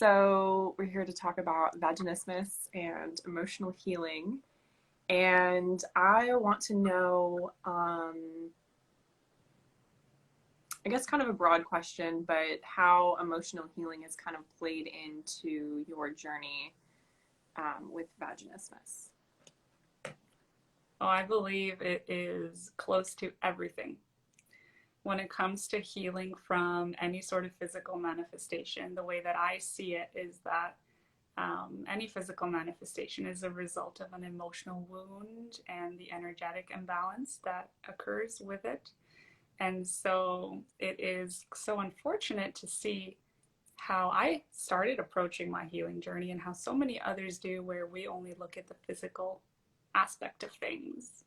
So we're here to talk about vaginismus and emotional healing. And I want to know, I guess kind of a broad question, but how emotional healing has kind of played into your journey with vaginismus. Oh, I believe it is close to everything. When it comes to healing from any sort of physical manifestation, the way that I see it is that any physical manifestation is a result of an emotional wound and the energetic imbalance that occurs with it. And so it is so unfortunate to see how I started approaching my healing journey and how so many others do, where we only look at the physical aspect of things.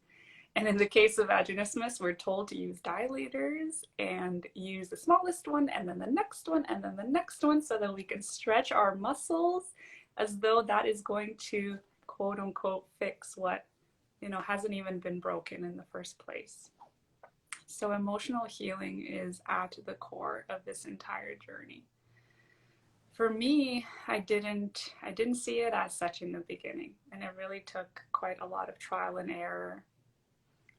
And in the case of vaginismus, we're told to use dilators and use the smallest one and then the next one and then the next one so that we can stretch our muscles as though that is going to quote unquote fix what, hasn't even been broken in the first place. So emotional healing is at the core of this entire journey. For me, I didn't see it as such in the beginning, and it really took quite a lot of trial and error,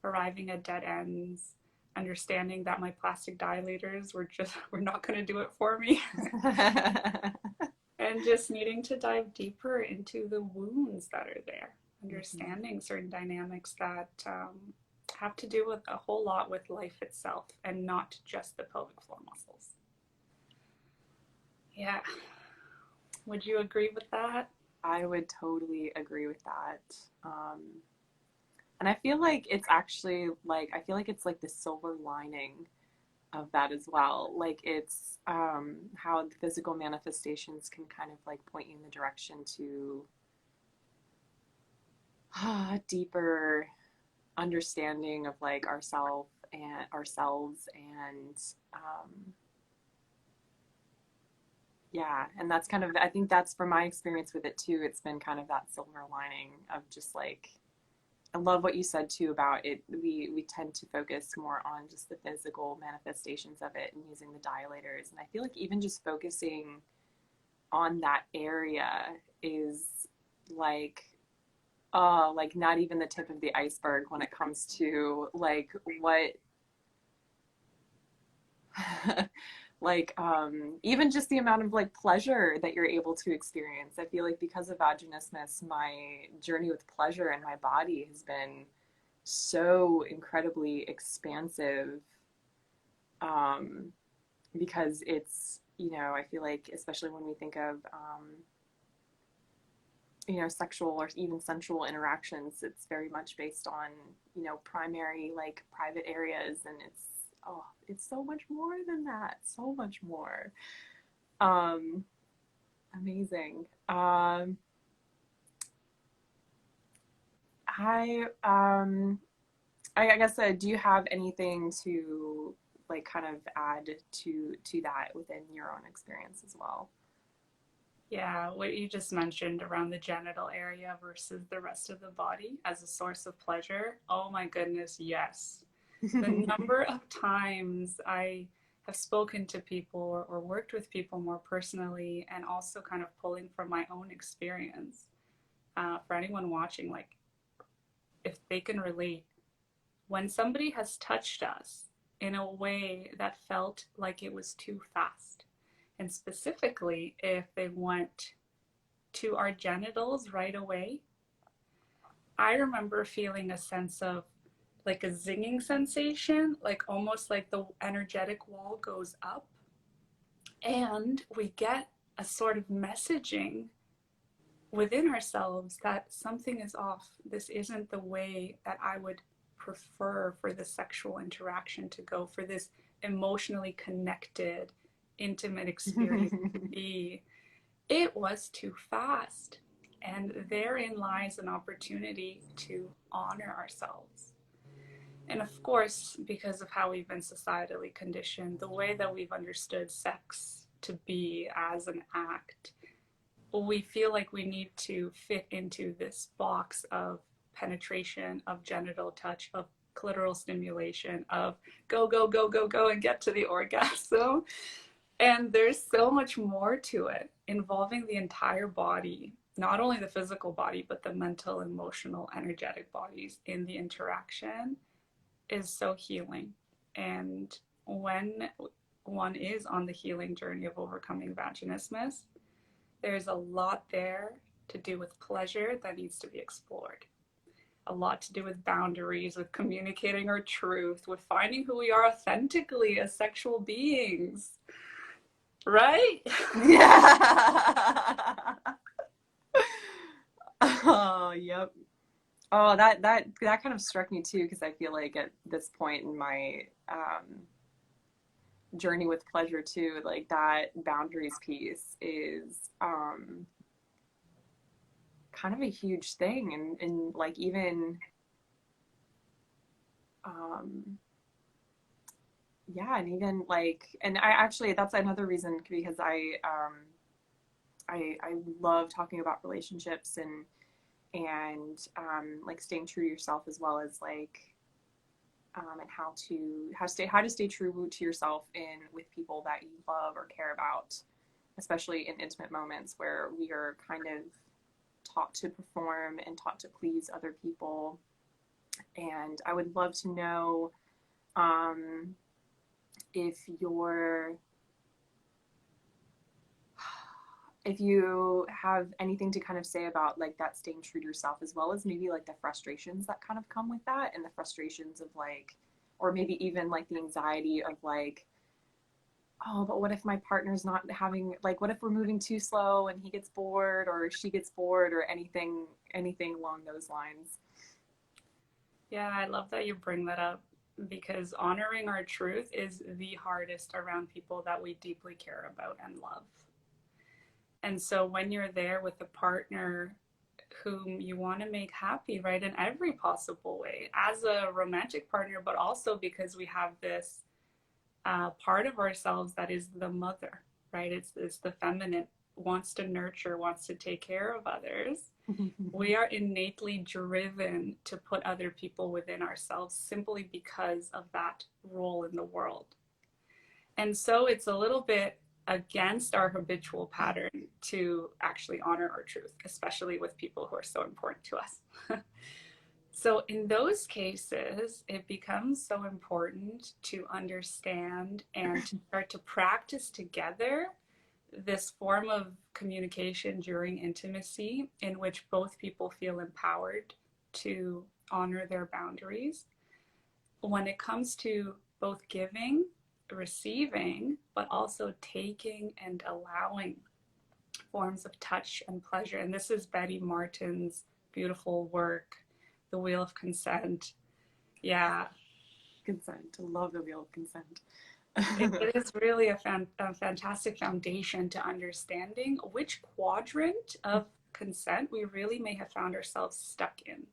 arriving at dead ends, understanding that my plastic dilators were not going to do it for me. And just needing to dive deeper into the wounds that are there, understanding certain dynamics that have to do with a whole lot with life itself and not just the pelvic floor muscles. Yeah. Would you agree with that? I would totally agree with that. And I feel like it's actually it's like the silver lining of that as well. Like it's how the physical manifestations can kind of like point you in the direction to deeper understanding of like ourselves and yeah, and that's kind of, I think that's from my experience with it too. It's been kind of that silver lining of just like, I love what you said too about it. We tend to focus more on just the physical manifestations of it and using the dilators. And I feel like even just focusing on that area is like not even the tip of the iceberg when it comes to like what even just the amount of like pleasure that you're able to experience. I feel like because of vaginismus, my journey with pleasure in my body has been so incredibly expansive, because it's, I feel like especially when we think of sexual or even sensual interactions, it's very much based on, primary like private areas, and it's so much more than that, so much more. Amazing. I guess, do you have anything to like kind of add to that within your own experience as well? Yeah, what you just mentioned around the genital area versus the rest of the body as a source of pleasure. Oh my goodness, yes. The number of times I have spoken to people or worked with people more personally, and also kind of pulling from my own experience, for anyone watching, like if they can relate, when somebody has touched us in a way that felt like it was too fast, and specifically if they went to our genitals right away, I remember feeling a sense of like a zinging sensation, like almost like the energetic wall goes up, and we get a sort of messaging within ourselves that something is off. This isn't the way that I would prefer for the sexual interaction to go, for this emotionally connected, intimate experience to be. It was too fast. And therein lies an opportunity to honor ourselves. And of course, because of how we've been societally conditioned, the way that we've understood sex to be as an act, we feel like we need to fit into this box of penetration, of genital touch, of clitoral stimulation, of go, go, go, go, go, and get to the orgasm. And there's so much more to it, involving the entire body, not only the physical body, but the mental, emotional, energetic bodies in the interaction is so healing. And when one is on the healing journey of overcoming vaginismus, there's a lot there to do with pleasure that needs to be explored. A lot to do with boundaries, with communicating our truth, with finding who we are authentically as sexual beings. Right? Yeah. Oh, yep. Oh, that kind of struck me too, because I feel like at this point in my journey with pleasure too, like that boundaries piece is kind of a huge thing, and like even um, yeah, and even like, and I actually that's another reason because I love talking about relationships and like staying true to yourself as well as like and how to stay true to yourself in with people that you love or care about, especially in intimate moments where we are kind of taught to perform and taught to please other people. And I would love to know um, if you're if you have anything to kind of say about like that staying true to yourself, as well as maybe like the frustrations that kind of come with that, and the frustrations of like, or maybe even like the anxiety of like, oh, but what if my partner's not having, like, what if we're moving too slow and he gets bored or she gets bored, or anything along those lines. Yeah, I love that you bring that up because honoring our truth is the hardest around people that we deeply care about and love. And so when you're there with a partner whom you want to make happy, right, in every possible way, as a romantic partner, but also because we have this part of ourselves that is the mother, right? It's the feminine, wants to nurture, wants to take care of others. We are innately driven to put other people within ourselves simply because of that role in the world. And so it's a little bit against our habitual pattern to actually honor our truth, especially with people who are so important to us. So, in those cases, it becomes so important to understand and to start to practice together this form of communication during intimacy in which both people feel empowered to honor their boundaries. When it comes to both giving, receiving, but also taking and allowing forms of touch and pleasure. And this is Betty Martin's beautiful work, The Wheel of Consent. Yeah. Consent. I love the wheel of consent. It is really a fantastic foundation to understanding which quadrant of consent we really may have found ourselves stuck in.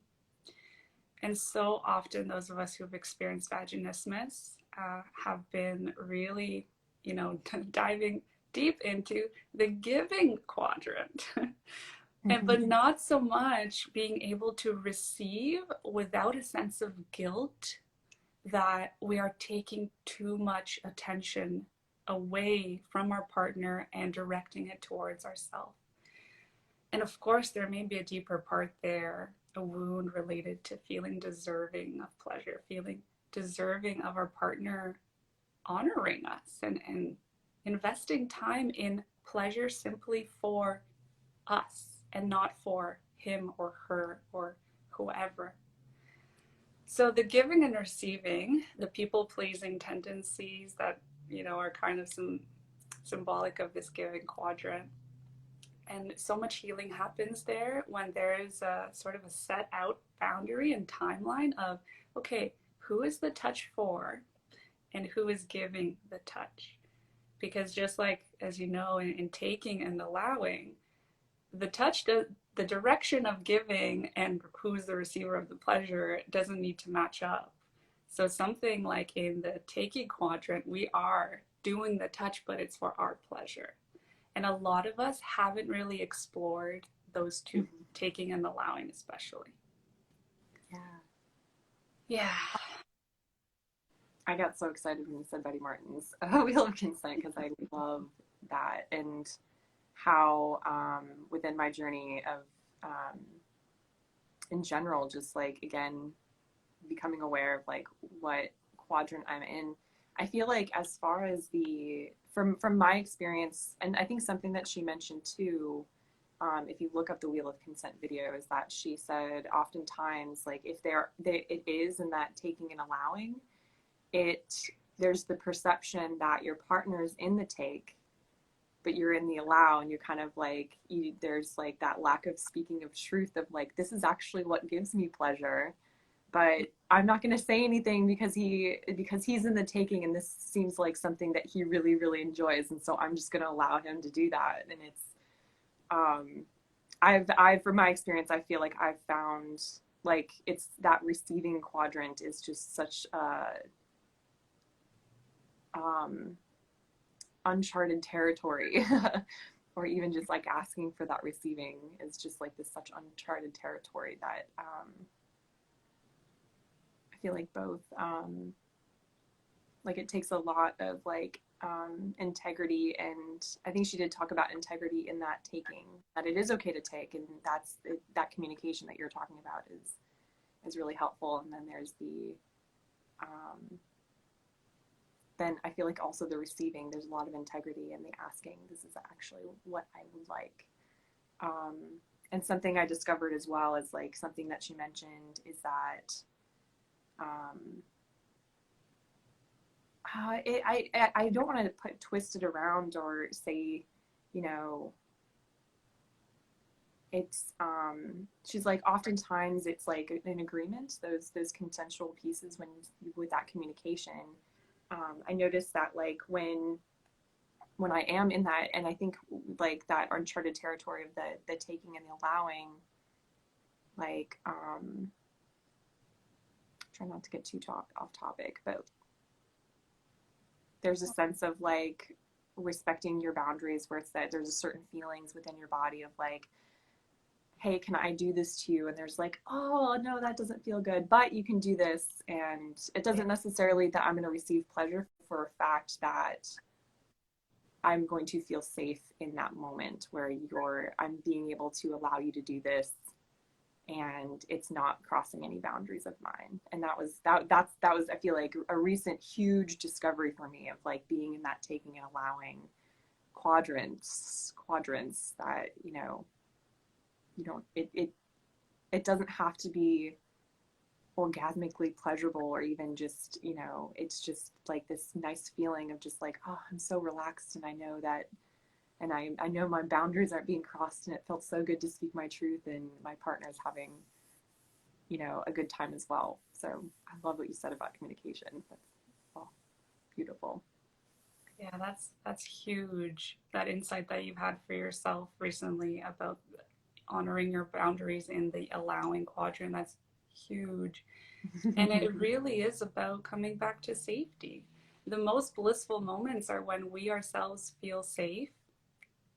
And so often, those of us who've experienced vaginismus have been really, diving deep into the giving quadrant. But not so much being able to receive without a sense of guilt that we are taking too much attention away from our partner and directing it towards ourselves. And of course, there may be a deeper part there, a wound related to feeling deserving of pleasure, feeling deserving of our partner honoring us and investing time in pleasure simply for us and not for him or her or whoever. So the giving and receiving, the people pleasing tendencies that, are kind of some symbolic of this giving quadrant. And so much healing happens there when there is a sort of a set out boundary and timeline of, okay, who is the touch for and who is giving the touch? Because just like, as you know, in taking and allowing, the touch does, the direction of giving and who's the receiver of the pleasure doesn't need to match up. So something like in the taking quadrant, we are doing the touch, but it's for our pleasure. And a lot of us haven't really explored those two, taking and allowing, especially. Yeah. Yeah. I got so excited when you said Betty Martin's Wheel of Consent because I love that, and how within my journey of in general, just like again becoming aware of like what quadrant I'm in. I feel like as far as the from my experience, and I think something that she mentioned too, if you look up the Wheel of Consent video, is that she said oftentimes like if it is in that taking and allowing, it there's the perception that your partner's in the take, but you're in the allow, and you're kind of like there's like that lack of speaking of truth of like this is actually what gives me pleasure, but I'm not going to say anything because he's in the taking, and this seems like something that he really really enjoys, and so I'm just going to allow him to do that. And it's I've from my experience, I feel like I've found like it's that receiving quadrant is just such a uncharted territory. Or even just like asking for that receiving is just like this such uncharted territory that I feel like both like it takes a lot of like integrity, and I think she did talk about integrity in that taking, that it is okay to take, and that's that communication that you're talking about is really helpful. And then there's the then I feel like also the receiving, there's a lot of integrity in the asking, this is actually what I would like. And something I discovered as well is like something that she mentioned is that I don't want to twist it around or say, you know, it's she's like oftentimes it's like an agreement, those consensual pieces when with that communication. I noticed that like when I am in that, and I think like that uncharted territory of the taking and the allowing, like try not to get too off topic, but there's a sense of like respecting your boundaries where it's that there's a certain feelings within your body of like, hey, can I do this to you? And there's like, oh no, that doesn't feel good, but you can do this. And it doesn't necessarily that I'm going to receive pleasure for a fact that I'm going to feel safe in that moment where I'm being able to allow you to do this, and it's not crossing any boundaries of mine. And that was I feel like a recent huge discovery for me of like being in that taking and allowing quadrants that, you know, you don't it doesn't have to be orgasmically pleasurable, or even just, you know, it's just like this nice feeling of just like, oh, I'm so relaxed, and I know that, and I know my boundaries aren't being crossed, and it felt so good to speak my truth, and my partner's having, you know, a good time as well. So I love what you said about communication. That's oh, beautiful. Yeah, that's huge. That insight that you've had for yourself recently about honoring your boundaries in the allowing quadrant, that's huge. And it really is about coming back to safety. The most blissful moments are when we ourselves feel safe,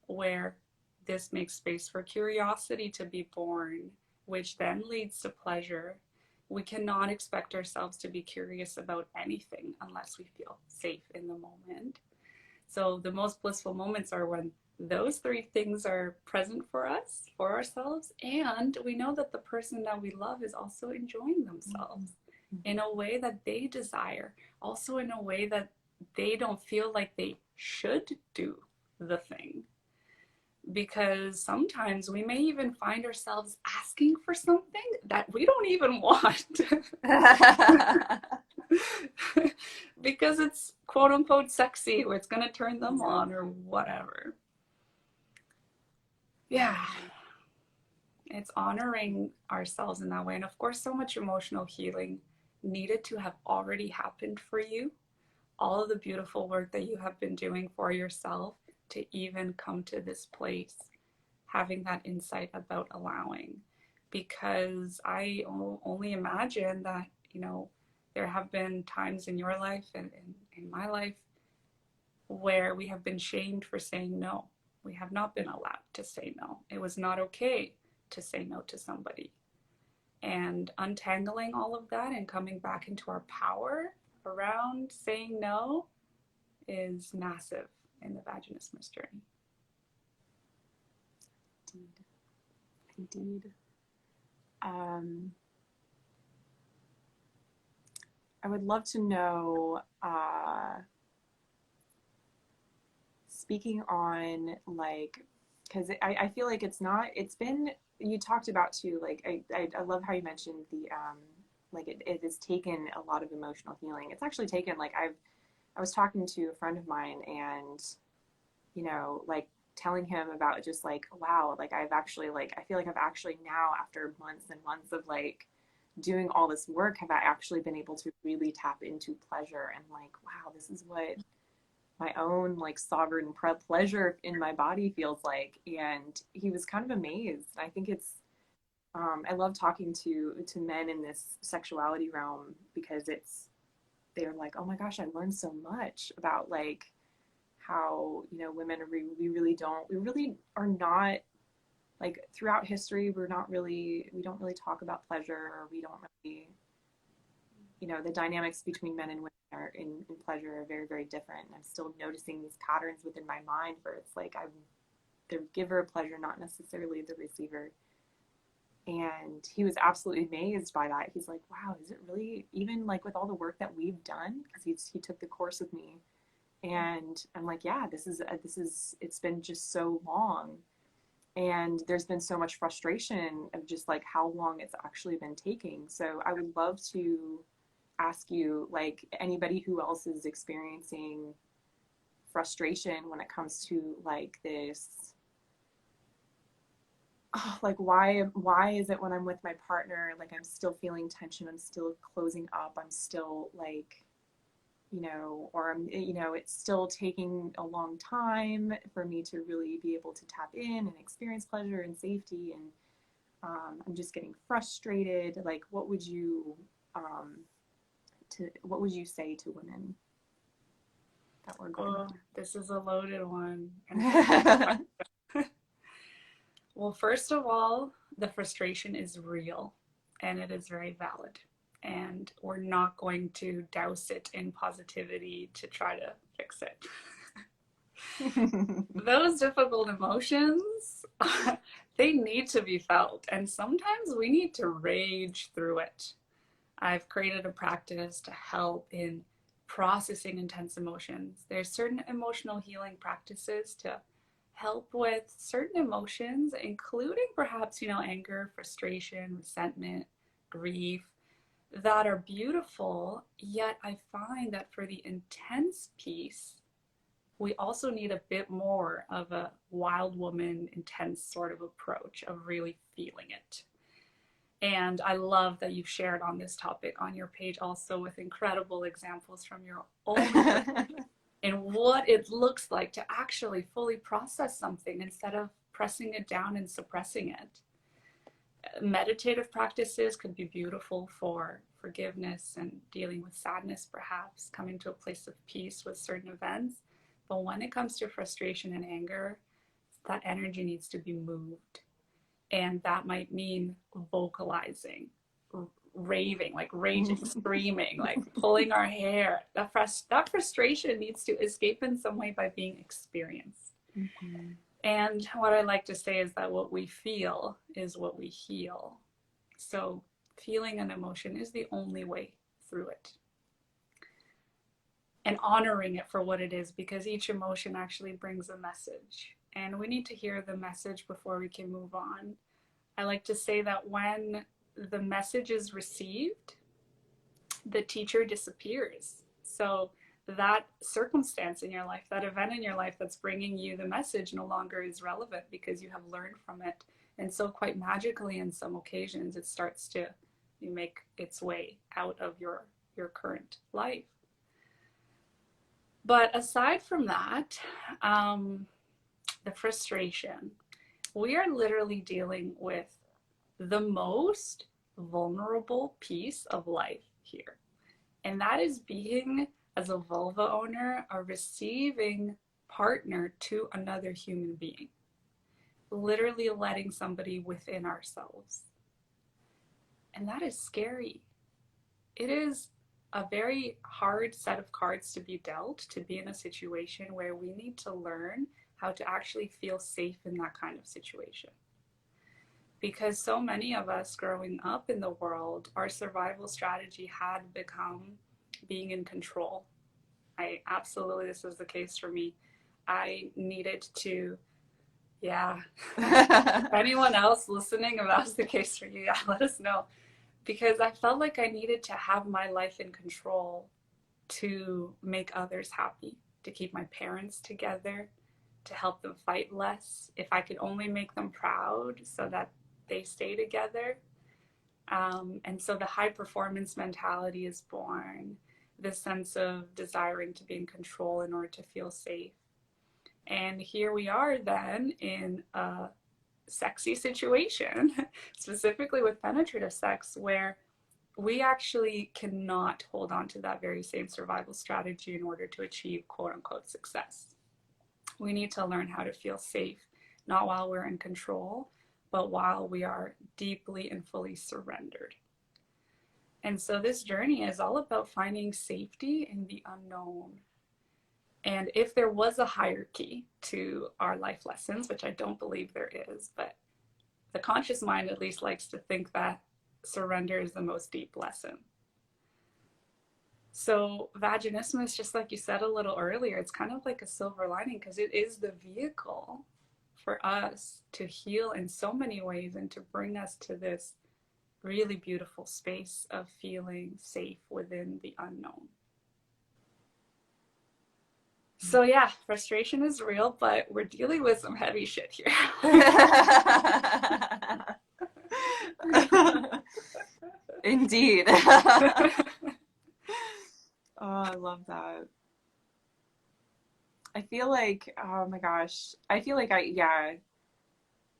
where this makes space for curiosity to be born, which then leads to pleasure. We cannot expect ourselves to be curious about anything unless we feel safe in the moment. So the most blissful moments are when those three things are present for us, for ourselves, and we know that the person that we love is also enjoying themselves in a way that they desire, also in a way that they don't feel like they should do the thing. Because sometimes we may even find ourselves asking for something that we don't even want. Because it's quote unquote sexy, or it's going to turn them on, or whatever. Yeah, it's honoring ourselves in that way. And of course, so much emotional healing needed to have already happened for you. All of the beautiful work that you have been doing for yourself to even come to this place, having that insight about allowing. Because I only imagine that, you know, there have been times in your life and in my life where we have been shamed for saying no. We have not been allowed to say no. It was not okay to say no to somebody. And untangling all of that and coming back into our power around saying no is massive in the vaginismus journey. Indeed. I would love to know, speaking on like, because I feel like it's been, you talked about too, like, I love how you mentioned the, like it has taken a lot of emotional healing. It's actually taken, like, I was talking to a friend of mine and, like telling him about just like, wow, like I've actually, like, I feel like I've actually now, after months and months of like doing all this work, have I actually been able to really tap into pleasure and like, wow, this is what my own like sovereign pleasure in my body feels like. And he was kind of amazed. I think it's, I love talking to men in this sexuality realm because they're like, oh my gosh, I learned so much about like how, women are, we really are not, like, throughout history, we don't really talk about pleasure, or we don't really, the dynamics between men and women are in pleasure are very, very different. And I'm still noticing these patterns within my mind where it's like I'm the giver of pleasure, not necessarily the receiver. And he was absolutely amazed by that. He's like, wow, is it really, even like with all the work that we've done? Because he took the course with me. And I'm like, yeah, it's been just so long. And there's been so much frustration of just like how long it's actually been taking. So I would love to ask you, like, anybody who else is experiencing frustration when it comes to like this, oh, like why is it when I'm with my partner, like I'm still feeling tension, I'm still closing up, I'm still like, or I'm, it's still taking a long time for me to really be able to tap in and experience pleasure and safety. And I'm just getting frustrated. Like, what would you say to women that were going This is a loaded one. through? Well, first of all, the frustration is real and it is very valid. And we're not going to douse it in positivity to try to fix it. Those difficult emotions, they need to be felt. And sometimes we need to rage through it. I've created a practice to help in processing intense emotions. There's certain emotional healing practices to help with certain emotions, including perhaps, anger, frustration, resentment, grief, that are beautiful. Yet I find that for the intense piece, we also need a bit more of a wild woman intense sort of approach of really feeling it. And I love that you've shared on this topic on your page also with incredible examples from your own and what it looks like to actually fully process something instead of pressing it down and suppressing it. Meditative practices could be beautiful for forgiveness and dealing with sadness, perhaps coming to a place of peace with certain events. But when it comes to frustration and anger, that energy needs to be moved. And that might mean vocalizing, raving, like raging, screaming, like pulling our hair. That frustration needs to escape in some way by being experienced. Mm-hmm. And what I like to say is that what we feel is what we heal. So feeling an emotion is the only way through it. And honoring it for what it is, because each emotion actually brings a message. And we need to hear the message before we can move on. I like to say that when the message is received, the teacher disappears. So that circumstance in your life, that event in your life that's bringing you the message no longer is relevant because you have learned from it. And so quite magically in some occasions, it starts to make its way out of your current life. But aside from that, the frustration, we are literally dealing with the most vulnerable piece of life here. And that is being, as a vulva owner, a receiving partner to another human being. Literally letting somebody within ourselves. And that is scary. It is a very hard set of cards to be dealt, to be in a situation where we need to learn how to actually feel safe in that kind of situation. Because so many of us growing up in the world, our survival strategy had become being in control. I absolutely, this is the case for me. I needed to, yeah. Anyone else listening, if that was the case for you, yeah, let us know. Because I felt like I needed to have my life in control to make others happy, to keep my parents together, to help them fight less. If I could only make them proud so that they stay together. And so the high performance mentality is born, this sense of desiring to be in control in order to feel safe. And here we are then in a sexy situation, specifically with penetrative sex, where we actually cannot hold on to that very same survival strategy in order to achieve quote unquote success. We need to learn how to feel safe, not while we're in control, but while we are deeply and fully surrendered. And so this journey is all about finding safety in the unknown. And if there was a hierarchy to our life lessons, which I don't believe there is, but the conscious mind at least likes to think that surrender is the most deep lesson. So vaginismus, just like you said a little earlier, it's kind of like a silver lining because it is the vehicle for us to heal in so many ways and to bring us to this really beautiful space of feeling safe within the unknown. So yeah, frustration is real, but we're dealing with some heavy shit here. Indeed. Oh, I love that. I feel like, oh my gosh, I feel like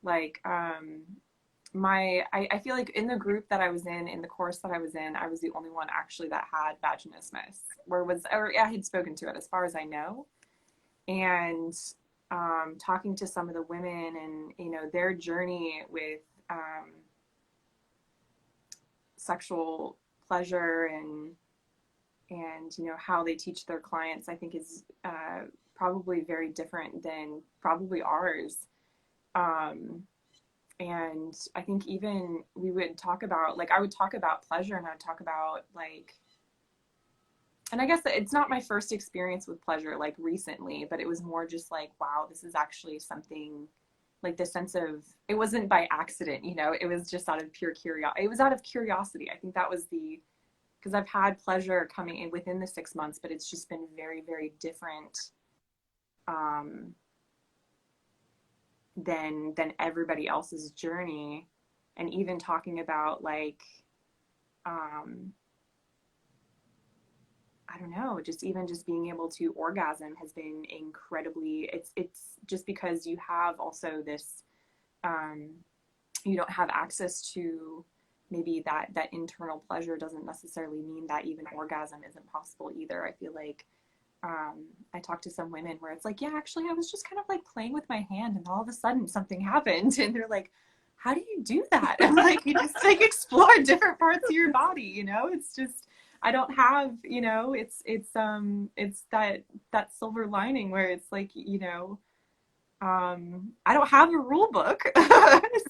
like, I feel like in the group that I was in the course that I was in, I was the only one actually that had vaginismus, or I had spoken to it as far as I know. And talking to some of the women and, their journey with sexual pleasure and how they teach their clients, I think is probably very different than probably ours. And I think even we would talk about, like, I would talk about pleasure, and I would talk about, like, and I guess it's not my first experience with pleasure, like, recently, but it was more just like, wow, this is actually something, like, the sense of, it wasn't by accident, it was just out of pure curiosity. It was out of curiosity. I think that was because I've had pleasure coming in within the 6 months, but it's just been very, very different than everybody else's journey. And even talking about, like, I don't know, just being able to orgasm has been incredibly, it's just because you have also this, you don't have access to maybe that internal pleasure doesn't necessarily mean that even orgasm isn't possible either. I feel like I talked to some women where it's like, yeah, actually, I was just kind of like playing with my hand, and all of a sudden something happened, and they're like, how do you do that? I'm like, you just like explore different parts of your body, it's just, I don't have, it's that silver lining where it's like, I don't have a rule book.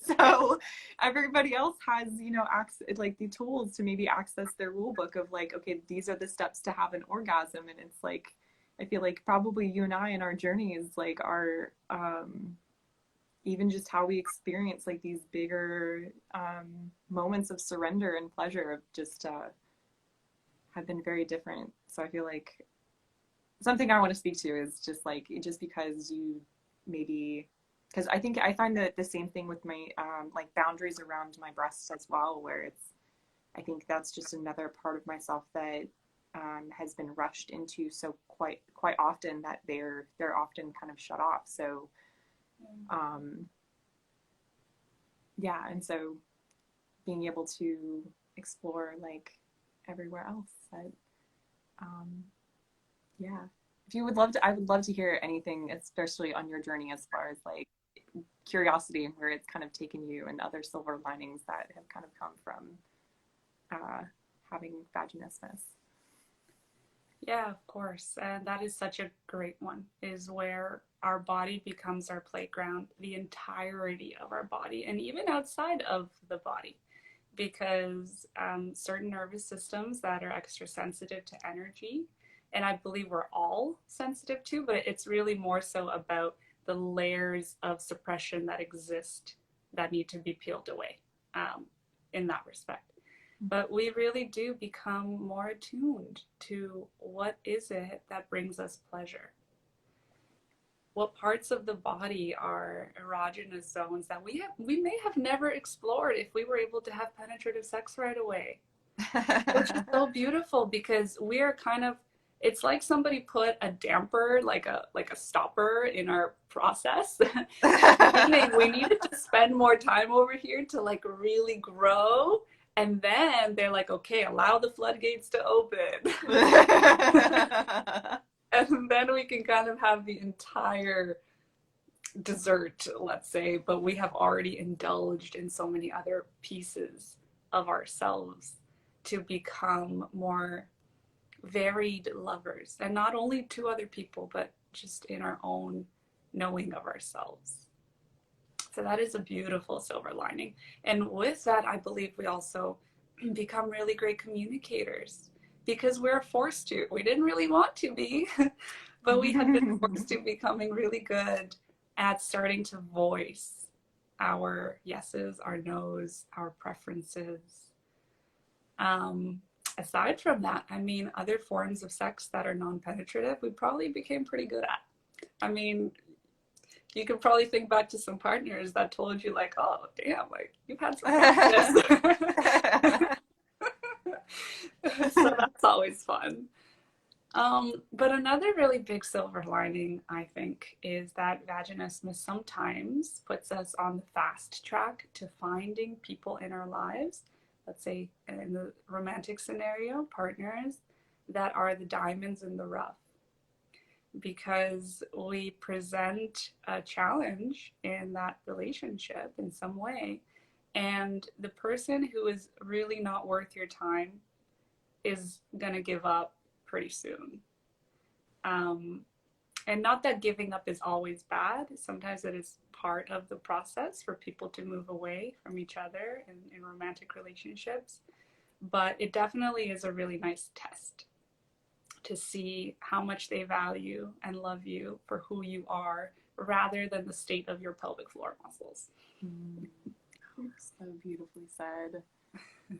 So everybody else has, access, like, the tools to maybe access their rule book of, like, okay, these are the steps to have an orgasm. And it's like, I feel like probably you and I in our journeys, like, our, even just how we experience, like, these bigger moments of surrender and pleasure of just have been very different. So I feel like something I want to speak to is just, like, just because you maybe, because I think I find that the same thing with my like, boundaries around my breasts as well, where it's, I think that's just another part of myself that has been rushed into so quite often that they're often kind of shut off. So yeah, and so being able to explore, like, everywhere else, that yeah, if you would love to, I would love to hear anything, especially on your journey, as far as, like, curiosity and where it's kind of taken you, and other silver linings that have kind of come from having vaginismus. Yeah, of course. And that is such a great one, is where our body becomes our playground, the entirety of our body, and even outside of the body. Because certain nervous systems that are extra sensitive to energy, and I believe we're all sensitive to, but it's really more so about the layers of suppression that exist that need to be peeled away um, in that respect. But we really do become more attuned to what is it that brings us pleasure. What parts of the body are erogenous zones that we may have never explored if we were able to have penetrative sex right away, which is so beautiful because we are kind of, it's like somebody put a damper, like a stopper in our process. Meaning we needed to spend more time over here to like really grow, and then they're like, okay, allow the floodgates to open. And then we can kind of have the entire dessert, let's say, but we have already indulged in so many other pieces of ourselves to become more varied lovers, and not only to other people, but just in our own knowing of ourselves. So that is a beautiful silver lining. And with that, I believe we also become really great communicators because we're forced to. We didn't really want to be, but we had been forced to becoming really good at starting to voice our yeses, our nos, our preferences. Um, Aside from that, I mean, other forms of sex that are non penetrative, we probably became pretty good at. I mean, you could probably think back to some partners that told you, like, oh, damn, like, you've had some practice. So that's always fun. But another really big silver lining, I think, is that vaginismus sometimes puts us on the fast track to finding people in our lives, let's say in the romantic scenario, partners that are the diamonds in the rough, because we present a challenge in that relationship in some way. And the person who is really not worth your time is going to give up pretty soon. Um, and not that giving up is always bad. Sometimes it is part of the process for people to move away from each other in romantic relationships. But it definitely is a really nice test to see how much they value and love you for who you are rather than the state of your pelvic floor muscles. So beautifully said.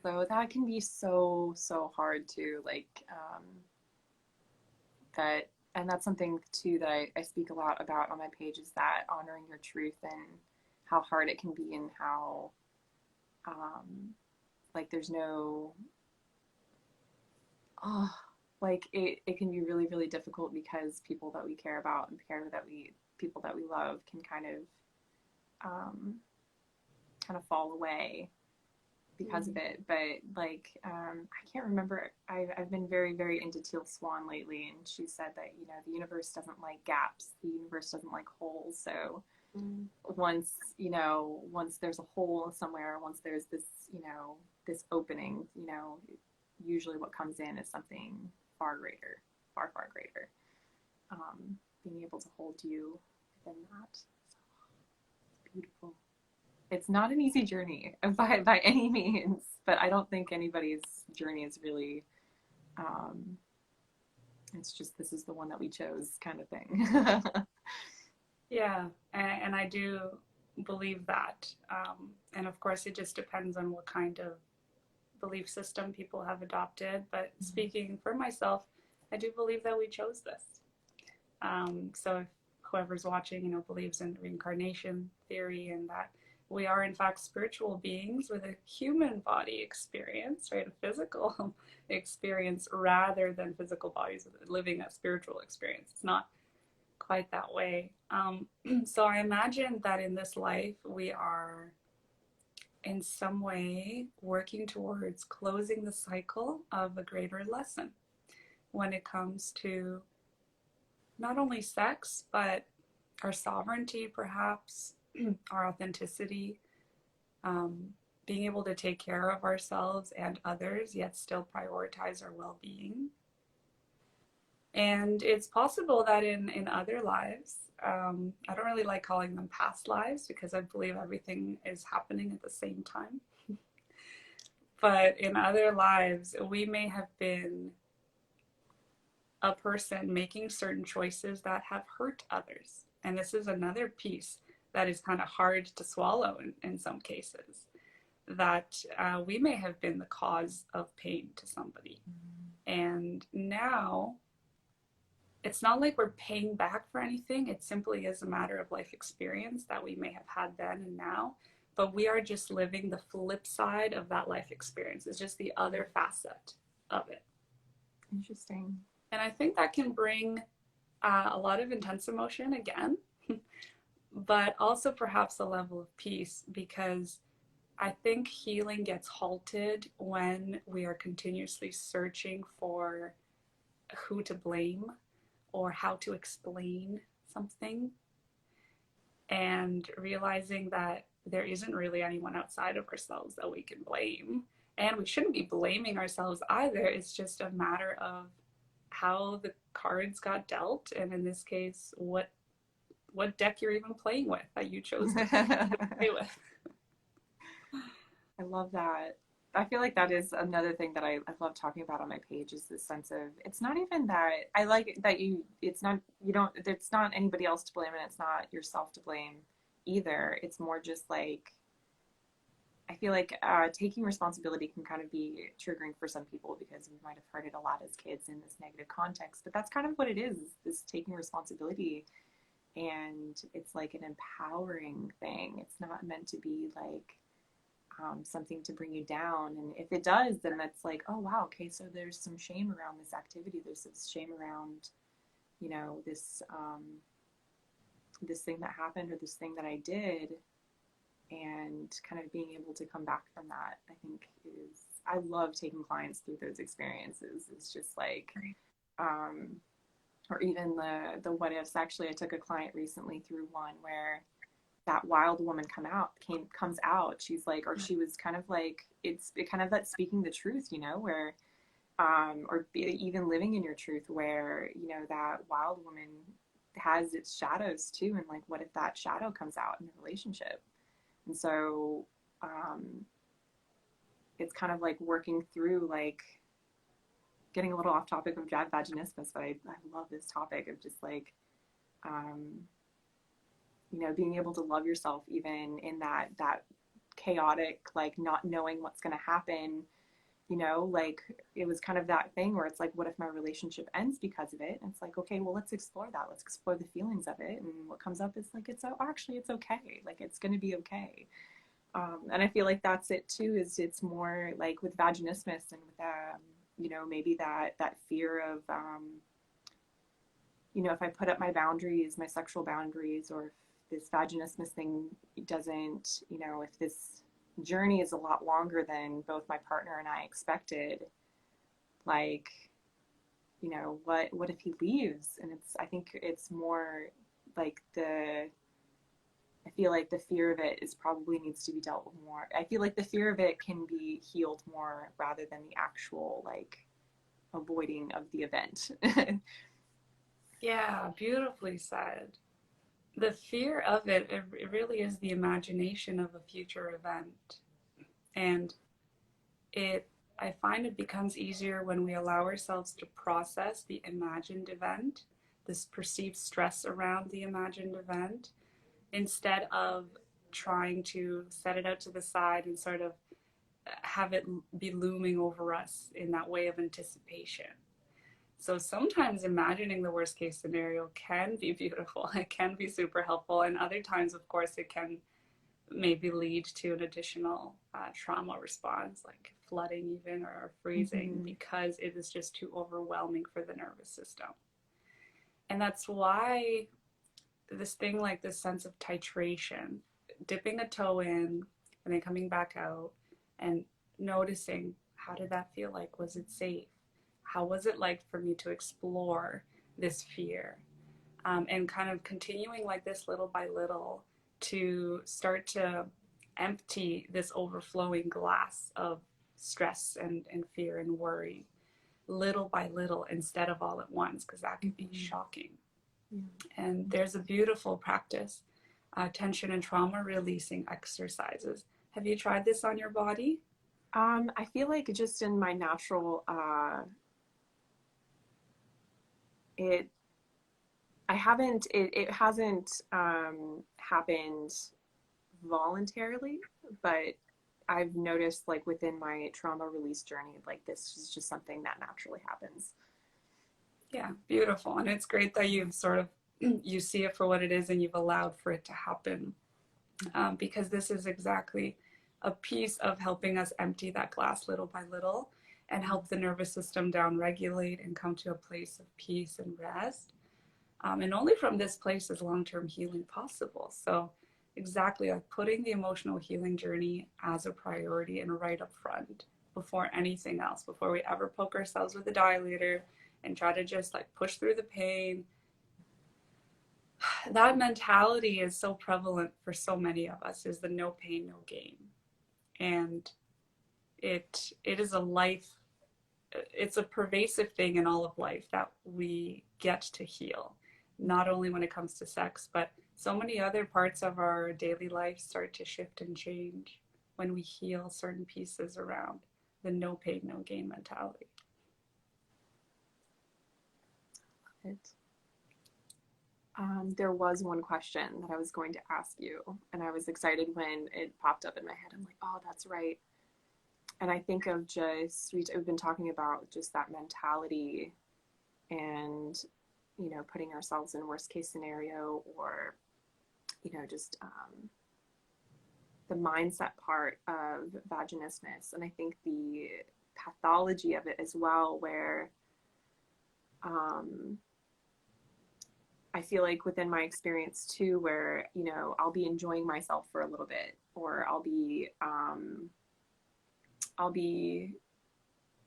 So that can be so, so hard too. Like, that, and that's something too that I speak a lot about on my page, is that honoring your truth and how hard it can be, and how, like, there's no, oh, like it can be really, really difficult because people that we care about and people that we love can um, kind of fall away because of it. But like, I can't remember. I've been very, very into Teal Swan lately, and she said that, the universe doesn't like gaps. The universe doesn't like holes. So once once there's a hole somewhere, once there's this, this opening, usually what comes in is something far greater, far, far greater. Being able to hold you within that. So, it's beautiful. It's not an easy journey by any means, but I don't think anybody's journey is really, um, it's just, this is the one that we chose, kind of thing. Yeah, and I do believe that. And of course, it just depends on what kind of belief system people have adopted. But speaking for myself, I do believe that we chose this. So if whoever's watching, believes in reincarnation theory and that we are in fact spiritual beings with a human body experience, right? A physical experience rather than physical bodies living a spiritual experience. It's not quite that way. So I imagine that in this life we are in some way working towards closing the cycle of a greater lesson when it comes to not only sex, but our sovereignty, perhaps, our authenticity, um, being able to take care of ourselves and others, yet still prioritize our well being. And it's possible that in other lives, I don't really like calling them past lives because I believe everything is happening at the same time. But in other lives, we may have been a person making certain choices that have hurt others. And this is another piece that is kind of hard to swallow in some cases, that we may have been the cause of pain to somebody. And now it's not like we're paying back for anything. It simply is a matter of life experience that we may have had then and now. But we are just living the flip side of that life experience. It's just the other facet of it. Interesting. And I think that can bring a lot of intense emotion again, but also perhaps a level of peace, because I think healing gets halted when we are continuously searching for who to blame or how to explain something, and realizing that there isn't really anyone outside of ourselves that we can blame. And we shouldn't be blaming ourselves either. It's just a matter of how the cards got dealt, and in this case, what deck you're even playing with that you chose to play with. I love that. I feel like that is another thing that I love talking about on my page, is this sense of, it's not even that I like that it's not, you don't, it's not anybody else to blame and it's not yourself to blame either. It's more just like, I feel like taking responsibility can kind of be triggering for some people because we might have heard it a lot as kids in this negative context, but that's kind of what it is this taking responsibility. And it's like an empowering thing. It's not meant to be like something to bring you down. And if it does, then that's like, oh wow, okay, so there's some shame around this activity. There's some shame around, this this thing that happened or this thing that I did, and kind of being able to come back from that. I think is, I love taking clients through those experiences. It's just like, or even the what ifs. Actually, I took a client recently through one where that wild woman comes out. She's like, or she was kind of like, it kind of that speaking the truth, where even living in your truth, where that wild woman has its shadows too, and like, what if that shadow comes out in a relationship? And so it's kind of like working through, like, getting a little off topic of vaginismus, but I love this topic of just like being able to love yourself even in that chaotic, like not knowing what's going to happen. Like, it was kind of that thing where it's like, what if my relationship ends because of it? And it's like, okay, well, let's explore that. Let's explore the feelings of it. And what comes up is like, it's actually, it's okay. Like, it's going to be okay. And I feel like that's it too, is it's more like with vaginismus and with, maybe that fear of, if I put up my boundaries, my sexual boundaries, or if this vaginismus thing doesn't, if this journey is a lot longer than both my partner and I expected, like, what if he leaves? And I think it's more like I feel like the fear of it is probably needs to be dealt with more. I feel like the fear of it can be healed more rather than the actual, like, avoiding of the event. Yeah, beautifully said. The fear of it really is the imagination of a future event. And it, I find it becomes easier when we allow ourselves to process the imagined event, this perceived stress around the imagined event, instead of trying to set it out to the side and sort of have it be looming over us in that way of anticipation. So sometimes imagining the worst case scenario can be beautiful. It can be super helpful. And other times, of course, it can maybe lead to an additional trauma response, like flooding even, or freezing, mm-hmm. because it is just too overwhelming for the nervous system. And that's why this thing, like this sense of titration, dipping a toe in and then coming back out and noticing, how did that feel like? Was it safe? How was it like for me to explore this fear? And kind of continuing like this little by little to start to empty this overflowing glass of stress and fear and worry. little by little instead of all at once, because that can be Mm-hmm. shocking. Yeah. And there's a beautiful practice, tension and trauma releasing exercises. Have you tried this on your body? I feel like just in my natural, it it hasn't happened voluntarily, but I've noticed like within my trauma release journey, like this is just something that naturally happens. Yeah, beautiful. And it's great that you've sort of you see it for what it is and you've allowed for it to happen, because this is exactly a piece of helping us empty that glass little by little and help the nervous system down regulate and come to a place of peace and rest. And only from this place is long-term healing possible. So exactly, like putting the emotional healing journey as a priority and right up front before anything else, before we ever poke ourselves with a dilator and try to just like push through the pain. That mentality is so prevalent for so many of us, is the no pain, no gain. And it is a life, it's a pervasive thing in all of life that we get to heal, not only when it comes to sex, but so many other parts of our daily life start to shift and change when we heal certain pieces around the no pain, no gain mentality. There was one question that I was going to ask you, and I was excited when it popped up in my head. I'm like, oh, that's right. And I think of just, we've been talking about just that mentality and, you know, putting ourselves in worst case scenario, or, you know, just the mindset part of vaginismus. And I think the pathology of it as well, where I feel like within my experience too, where, you know, I'll be enjoying myself for a little bit, or I'll be,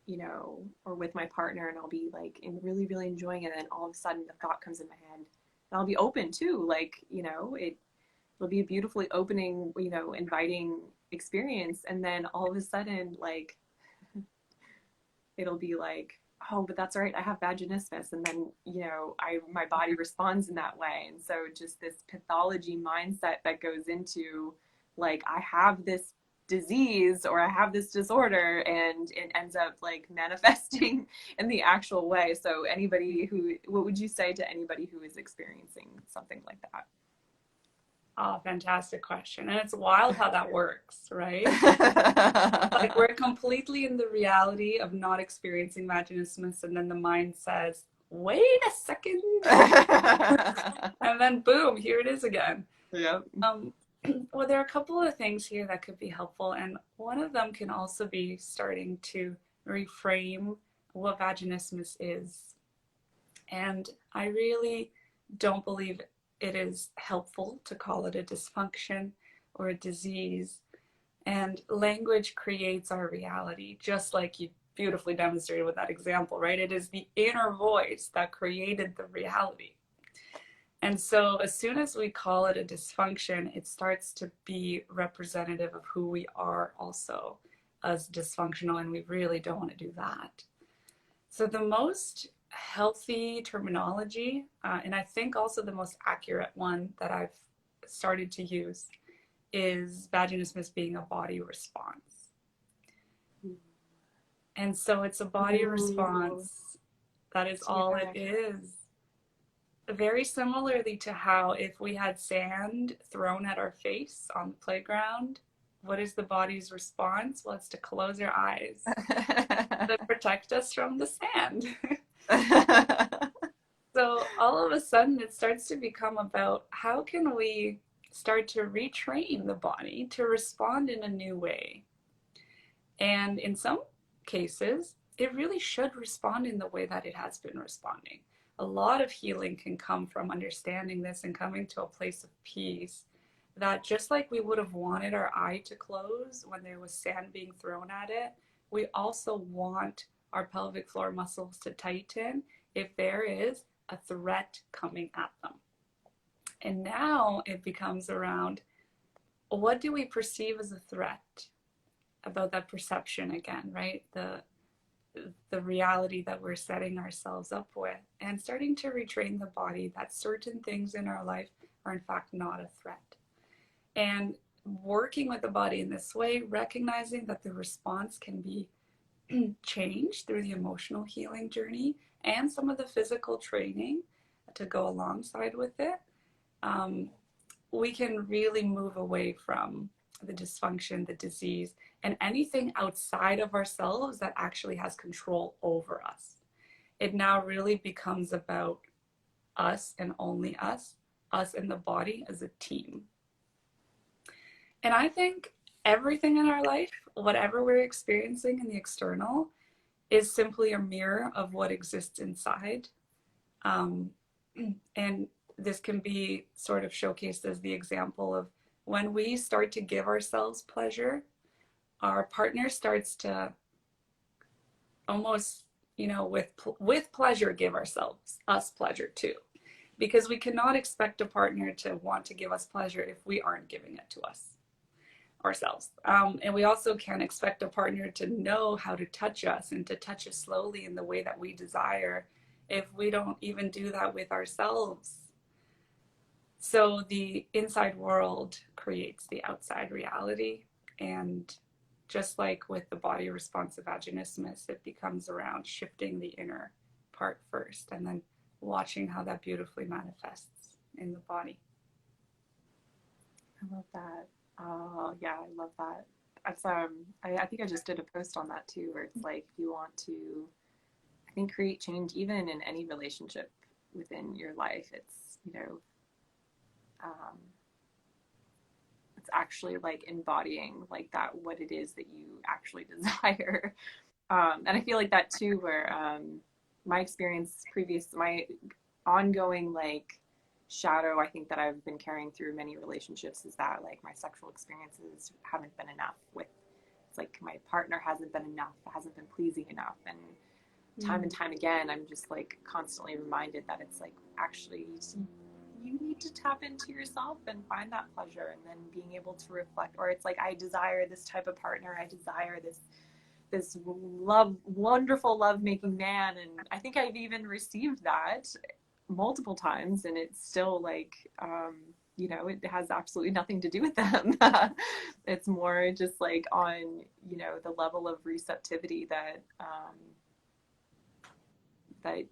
you know, or with my partner, and I'll be like in really, really enjoying it. And then all of a sudden the thought comes in my head, and I'll be open too. Like, you know, it'll be a beautifully opening, you know, inviting experience. And then all of a sudden, like, it'll be like, oh, but that's right, I have vaginismus. And then, you know, my body responds in that way. And so just this pathology mindset that goes into like, I have this disease or I have this disorder, and it ends up like manifesting in the actual way. So what would you say to anybody who is experiencing something like that? Oh, fantastic question. And it's wild how that works, right? Like we're completely in the reality of not experiencing vaginismus, and then the mind says, wait a second. And then boom, here it is again. Yep. Well, there are a couple of things here that could be helpful, and one of them can also be starting to reframe what vaginismus is. And I really don't believe it is helpful to call it a dysfunction or a disease. And language creates our reality, just like you beautifully demonstrated with that example, right? It is the inner voice that created the reality. And so as soon as we call it a dysfunction, it starts to be representative of who we are also as dysfunctional, and we really don't want to do that. So the most healthy terminology, and I think also the most accurate one that I've started to use, is vaginismus being a body response. And so it's a body response. That is all it is. Very similarly to how if we had sand thrown at our face on the playground, what is the body's response? Well, it's to close your eyes to protect us from the sand. So all of a sudden it starts to become about how can we start to retrain the body to respond in a new way. And in some cases, it really should respond in the way that it has been responding. A lot of healing can come from understanding this and coming to a place of peace, that just like we would have wanted our eye to close when there was sand being thrown at it, we also want our pelvic floor muscles to tighten if there is a threat coming at them. And now it becomes around, what do we perceive as a threat? About that perception again, right? the reality that we're setting ourselves up with, and starting to retrain the body that certain things in our life are in fact not a threat. And working with the body in this way, recognizing that the response can be changed through the emotional healing journey and some of the physical training to go alongside with it, we can really move away from the dysfunction, the disease, and anything outside of ourselves that actually has control over us. It now really becomes about us and only us and the body as a team. And I think everything in our life, whatever we're experiencing in the external, is simply a mirror of what exists inside. And this can be sort of showcased as the example of when we start to give ourselves pleasure, our partner starts to almost, with pleasure, give us pleasure too. Because we cannot expect a partner to want to give us pleasure if we aren't giving it to us ourselves. And we also can't expect a partner to know how to touch us and to touch us slowly in the way that we desire if we don't even do that with ourselves. So the inside world creates the outside reality. And just like with the body response of vaginismus, it becomes around shifting the inner part first and then watching how that beautifully manifests in the body. I love that. Oh yeah, I love that. That's I think I just did a post on that too, where it's like if you want to, I think, create change even in any relationship within your life, it's it's actually like embodying like that what it is that you actually desire. And I feel like that too, where my experience my ongoing like shadow I think that I've been carrying through many relationships is that like my sexual experiences haven't been enough with, it's like my partner hasn't been enough, hasn't been pleasing enough. And time and time again I'm just like constantly reminded that it's like actually you need to tap into yourself and find that pleasure, and then being able to reflect, or it's like I desire this type of partner, I desire this wonderful love making man, and I think I've even received that multiple times, and it's still like it has absolutely nothing to do with them. It's more just like on the level of receptivity that that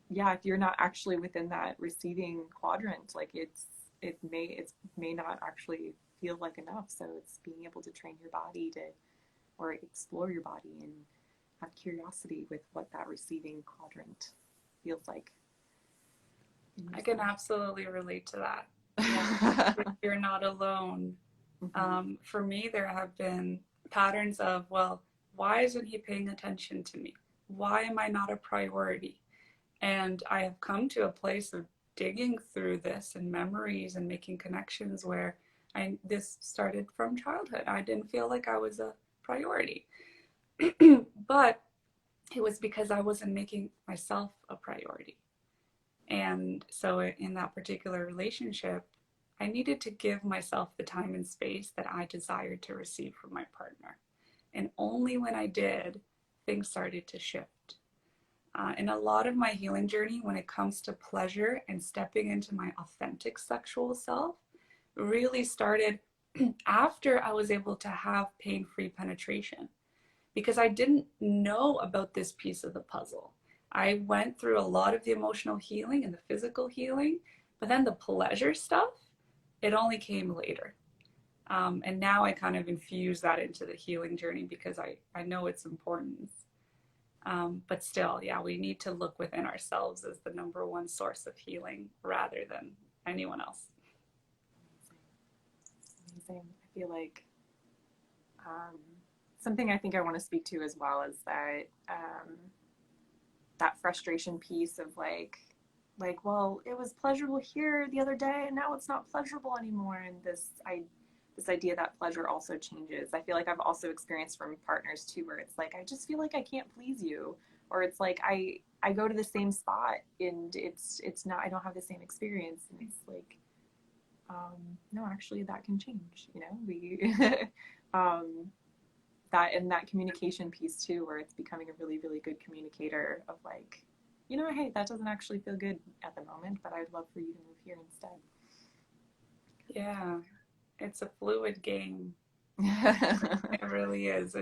yeah, if you're not actually within that receiving quadrant, like it may not actually feel like enough. So it's being able to train your body to, or explore your body and have curiosity with what that receiving quadrant feels like. I can absolutely relate to that. Yeah, you're not alone. Mm-hmm. For me, there have been patterns of, well, why isn't he paying attention to me? Why am I not a priority? And I have come to a place of digging through this and memories and making connections where this started from childhood. I didn't feel like I was a priority. But it was because I wasn't making myself a priority. And so in that particular relationship, I needed to give myself the time and space that I desired to receive from my partner. And only when I did, things started to shift. In a lot of my healing journey, when it comes to pleasure and stepping into my authentic sexual self, really started after I was able to have pain-free penetration, because I didn't know about this piece of the puzzle. I went through a lot of the emotional healing and the physical healing, but then the pleasure stuff, it only came later. And now I kind of infuse that into the healing journey because I know its importance. But still, yeah, we need to look within ourselves as the number one source of healing rather than anyone else. Amazing. I feel like something I think I want to speak to as well is that that frustration piece of like, well, it was pleasurable here the other day and now it's not pleasurable anymore. And this idea that pleasure also changes. I feel like I've also experienced from partners too, where it's like, I just feel like I can't please you. Or it's like, I go to the same spot and it's not, I don't have the same experience. And it's like, no, actually that can change, we, that, and that communication piece too, where it's becoming a really, really good communicator of like, you know, hey, that doesn't actually feel good at the moment, but I'd love for you to move here instead. Yeah, it's a fluid game. It really is.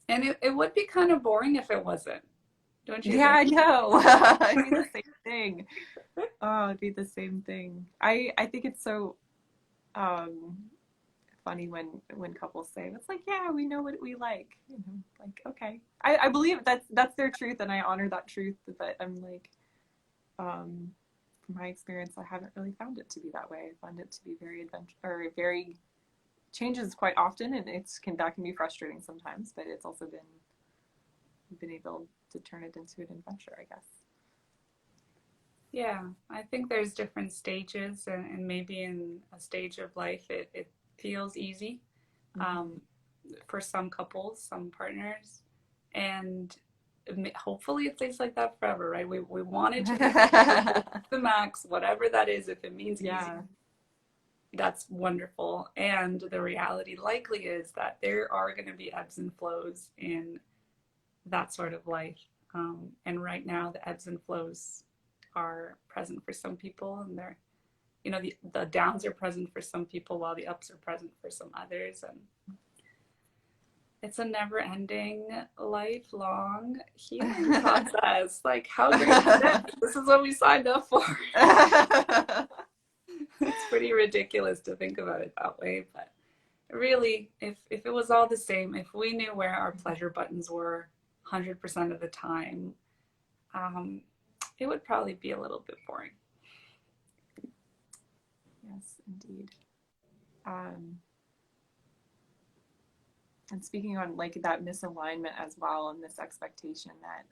And it would be kind of boring if it wasn't, don't you Yeah, think? I know. It'd be the same thing. Oh, it'd be the same thing. I think it's so um funny when couples say it's like, yeah, we know what we like, you know, like, okay, I believe that's their truth, and I honor that truth, but I'm like, from my experience, I haven't really found it to be that way. I found it to be very adventure, or very changes quite often, and that can be frustrating sometimes, but it's also been able to turn it into an adventure, I guess. Yeah, I think there's different stages, and maybe in a stage of life it feels easy Mm-hmm. um, for some couples, some partners, and hopefully it stays like that forever, right? We want it to be comfortable, the max, whatever that is. If it means easy, Yeah. that's wonderful. And the reality likely is that there are going to be ebbs and flows in that sort of life. And right now, the ebbs and flows are present for some people, and they're, you know, the downs are present for some people while the ups are present for some others. And it's a never ending, lifelong healing process. Like, how great is this? This is what we signed up for. It's pretty ridiculous to think about it that way. But really, if it was all the same, if we knew where our pleasure buttons were 100% of the time, um, it would probably be a little bit boring. Yes, indeed. Um, and speaking on like that misalignment as well, and this expectation that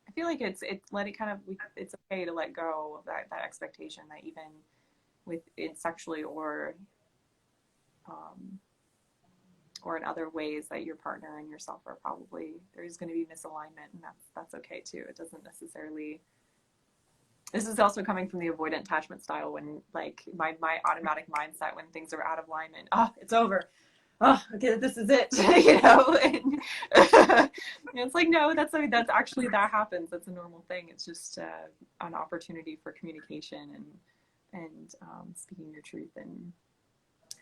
I feel like it's let it kind of it's okay to let go of that expectation that even with it sexually um, or in other ways that your partner and yourself are probably there's going to be misalignment, and that's okay too. It doesn't necessarily. This is also coming from the avoidant attachment style, when like my automatic mindset when things are out of alignment, oh, it's over, oh, okay, this is it, you know, and it's like, no, that's actually, that happens. That's a normal thing. It's just an opportunity for communication and speaking your truth and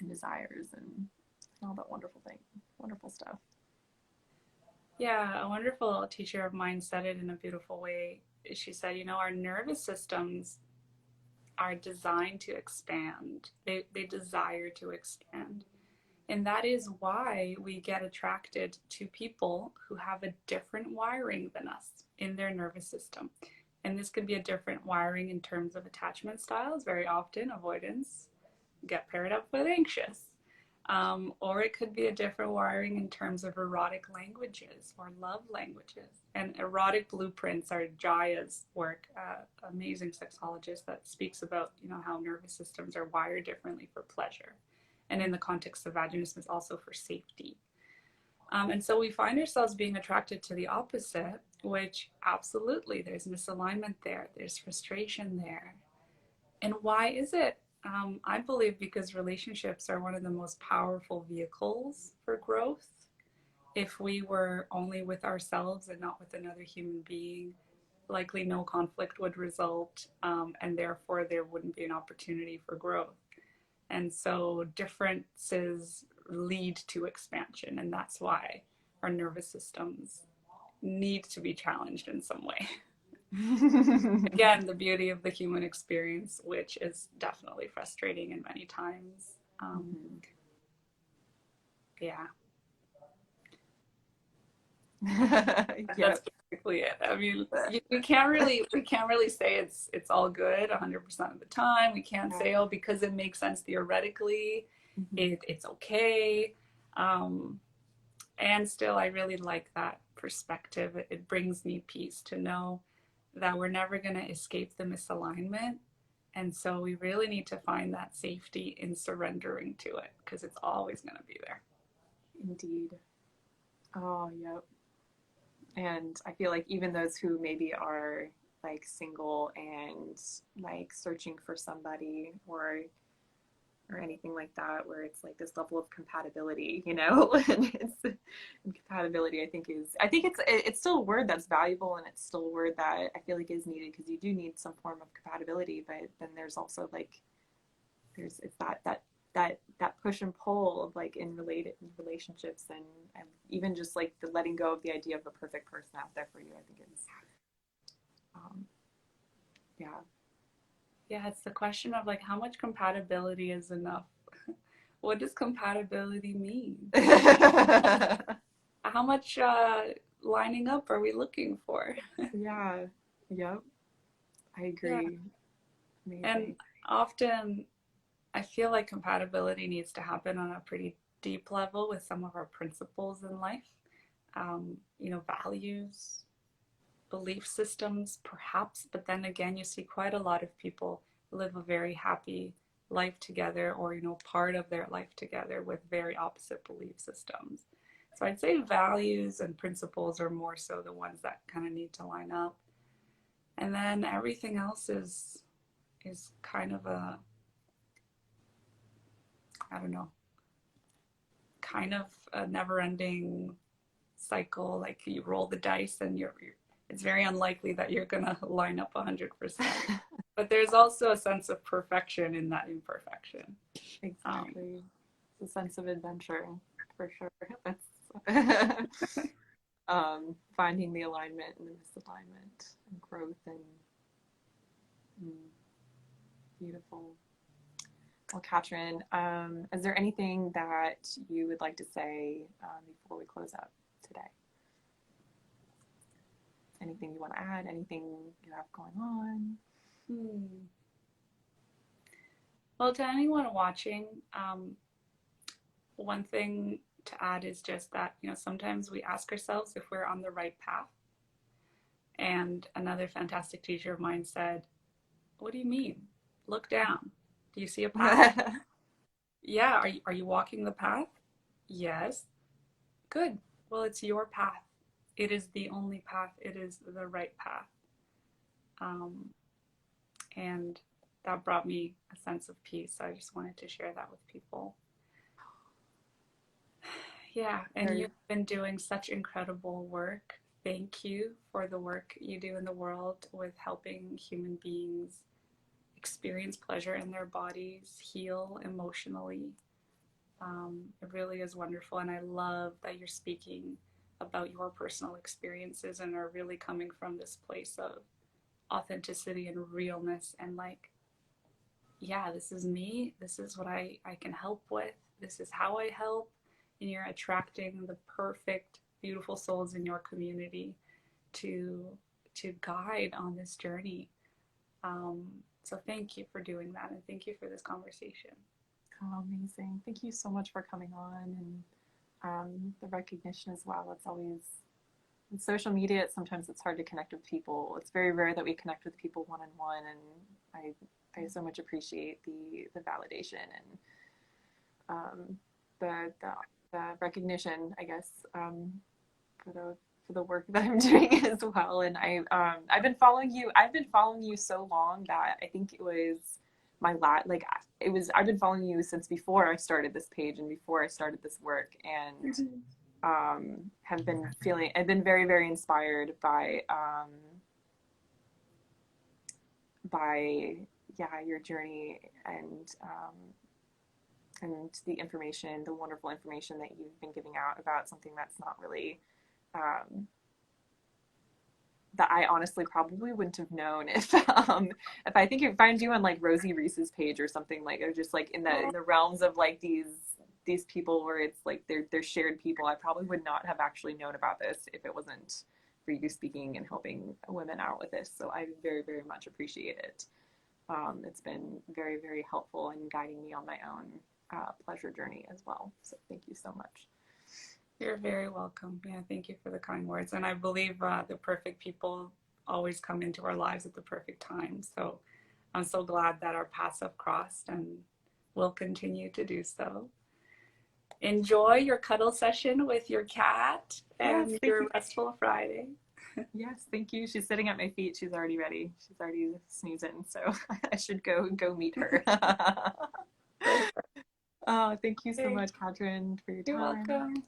desires and all that wonderful stuff. Yeah, a wonderful teacher of mine said it in a beautiful way. She said, you know, our nervous systems are designed to expand. They desire to expand. And that is why we get attracted to people who have a different wiring than us in their nervous system. And this could be a different wiring in terms of attachment styles. Very often, avoidance get paired up with anxious. Or it could be a different wiring in terms of erotic languages or love languages. And erotic blueprints are Jaya's work, amazing sexologist that speaks about, you know, how nervous systems are wired differently for pleasure. And in the context of vaginismus, also for safety. And so we find ourselves being attracted to the opposite, which absolutely there's misalignment there, there's frustration there. And why is it? I believe because relationships are one of the most powerful vehicles for growth. If we were only with ourselves and not with another human being, likely no conflict would result, and therefore there wouldn't be an opportunity for growth. And so differences lead to expansion, and that's why our nervous systems need to be challenged in some way. Again, the beauty of the human experience, which is definitely frustrating in many times. Mm-hmm. Yeah, Yep. that's basically it. I mean, we can't really say it's all good 100% of the time. We can't Yeah. say, oh, because it makes sense theoretically, Mm-hmm. it's okay. Um, and still, I really like that perspective. It brings me peace to know that we're never going to escape the misalignment. And so we really need to find that safety in surrendering to it, because it's always going to be there. Indeed. Oh, yep. And I feel like even those who maybe are like single and like searching for somebody, or or anything like that, where it's like this level of compatibility, you know. And compatibility, I think it's still a word that's valuable, and it's still a word that I feel like is needed, because you do need some form of compatibility, but then there's also like it's that push and pull of like in relationships, and even just like the letting go of the idea of a perfect person out there for you. I think is um, yeah. Yeah, it's the question of like how much compatibility is enough. What does compatibility mean? How much lining up are we looking for? Yeah. Yep. I Yeah. agree. And Amazing. often I feel like compatibility needs to happen on a pretty deep level with some of our principles in life. Values, belief systems, perhaps, but then again, you see quite a lot of people live a very happy life together, or, part of their life together with very opposite belief systems. So I'd say values and principles are more so the ones that kind of need to line up. And then everything else is kind of I don't know, kind of a never-ending cycle. Like you roll the dice, and it's very unlikely that you're gonna line up 100%. But there's also a sense of perfection in that imperfection. Um, Exactly. It's a sense of adventure for sure. That's finding the alignment and the misalignment and growth and mm, beautiful. Well, Katrin, is there anything that you would like to say before we close up today? Anything you want to add? Anything you have going on? hmm. Well, to anyone watching, one thing to add is just that, sometimes we ask ourselves if we're on the right path. And another fantastic teacher of mine said, "What do you mean? Look down. Do you see a path? Yeah. Are you walking the path? Yes. Good. Well, it's your path. It is the only path. It is the right path." Um, and that brought me a sense of peace. I just wanted to share that with people. Yeah, and Very you've been doing such incredible work. Thank you for the work you do in the world with helping human beings experience pleasure in their bodies, heal emotionally. It really is wonderful, and I love that you're speaking about your personal experiences and are really coming from this place of authenticity and realness, and like, yeah, this is me. This is what I can help with. This is how I help. And you're attracting the perfect, beautiful souls in your community to guide on this journey. Um, so thank you for doing that, and thank you for this conversation. oh, amazing. Thank you so much for coming on, and the recognition as well. It's always in social media. Sometimes it's hard to connect with people. It's very rare that we connect with people one on one, and I so much appreciate the validation and um, the, the the recognition, I guess, for the work that I'm doing as well. And I've been following you. I've been following you so long that I think it was my I've been following you since before I started this page and before I started this work, and I've been very, very inspired by yeah, your journey, and the information, the wonderful information that you've been giving out about something that's not really um, that I honestly probably wouldn't have known if I think it finds you on like Rosie Reese's page or something, like, or just like in the realms of like these people where it's like they're shared people. I probably would not have actually known about this if it wasn't for you speaking and helping women out with this. So I very, very much appreciate it. It's been very, very helpful in guiding me on my own pleasure journey as well. So thank you so much. You're very welcome. Yeah, thank you for the kind words. And I believe the perfect people always come into our lives at the perfect time. So I'm so glad that our paths have crossed and will continue to do so. Enjoy your cuddle session with your cat Yes, and thank your you. restful Friday. Yes, thank you. She's sitting at my feet. She's already ready. She's already snoozing, so I should go meet her. Perfect. Oh, thank you so Okay. much, Katrin, for your You're time. welcome.